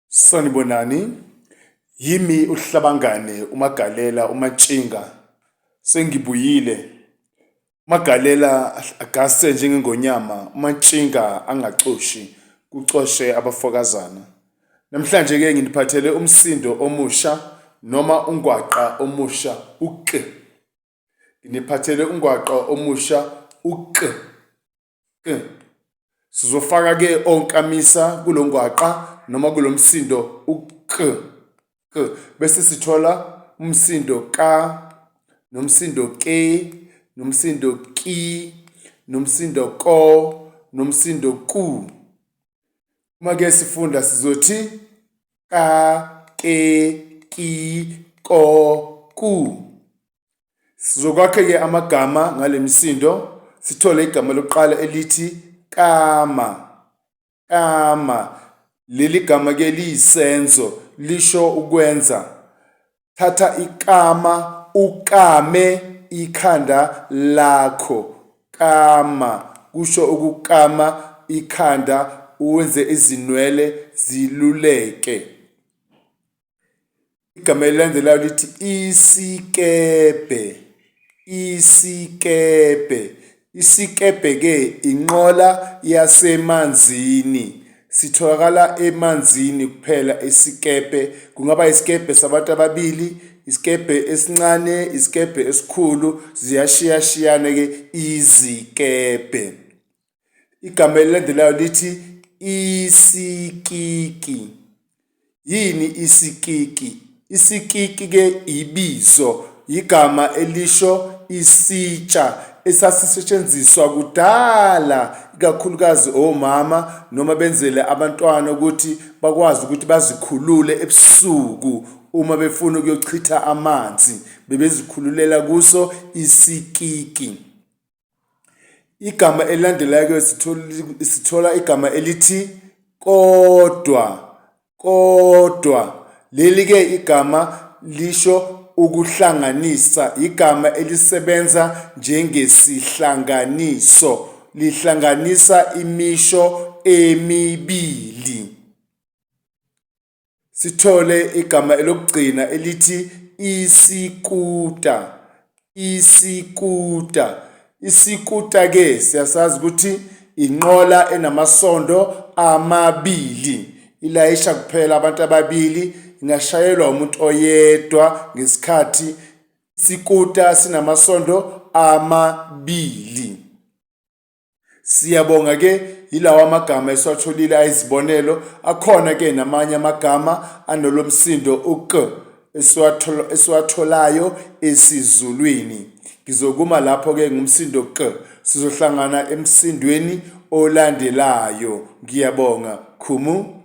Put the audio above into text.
Sanibonani, yimi uhlabangane uMagalela uMatshinga. Sengibuyile. uMagalela agase njengengonyama, uMatshinga angacoshi, kucoshe abafokazana. Namhlanje ke nginiphathele umsindo omusha noma ungwaqa omusha uq. Nginiphathele ungwaqa omusha uq. Sizofaka ke onkamisa kulongwaqa noma kulomsindo uq. Bese sithola umsindo ka, nomsindo ke, nomsindo ki, nomsindo ko, nomsindo ku. Uma ke sifunda sizothi ka, ke, ki, ko, ku. Sizokwakha ke amagama ngale misindo. Sithole igama lokuqala elithi kama. Kama. Leli gama ke liyisenzo, lisho ukwenza. Thatha ikama, ukame ikhanda lakho. Kama kusho ukukama ikhanda, uwenze izinwele ziluleke. Igama elilandelayo lithi isikebe. Isikebe. Isikebe ke inqola yasemanzini. Sitholakala emanzini kuphela isikebe. Kungaba isikebe sabantu ababili, isikebe esincane, isikebe esikhulu, ziyashiyashiyana ke izikebe. Igama elilandelayo lithi isikiki. Yini isikiki? Isikiki ke ibizo, igama elisho isitsha esasisetshenziswa kudala, ikakhulukazi omama noma benzele abantwana ukuthi bakwazi ukuthi bazikhulule ebusuku uma befuna ukuyochitha amanzi, bebezikhululela kuso isikiki. Igama elilandelayo sithola igama elithi kodwa. Kodwa leli ke igama lisho ukuhlanganisa, igama elisebenza njengesihlanganiso, lihlanganisa imisho emibili. Sithole igama elokugcina elithi isikuta. Isikuta. Isikuta ke siyasazi ukuthi inqola enamasondo amabili, ilayisha kuphela abantu ababili, ingashayelwa umuntu oyedwa ngesikhathi. Isikuta sinamasondo amabili. Siyabonga ke yilawa amagama esiwatholile ayizibonelo. Akhona ke namanye amagama anolomsindo uq esiwatholayo esiZulwini. Ngizokuma lapho ke ngumsindo q. Sizohlangana emsindweni olandelayo. Ngiyabonga. Khumu.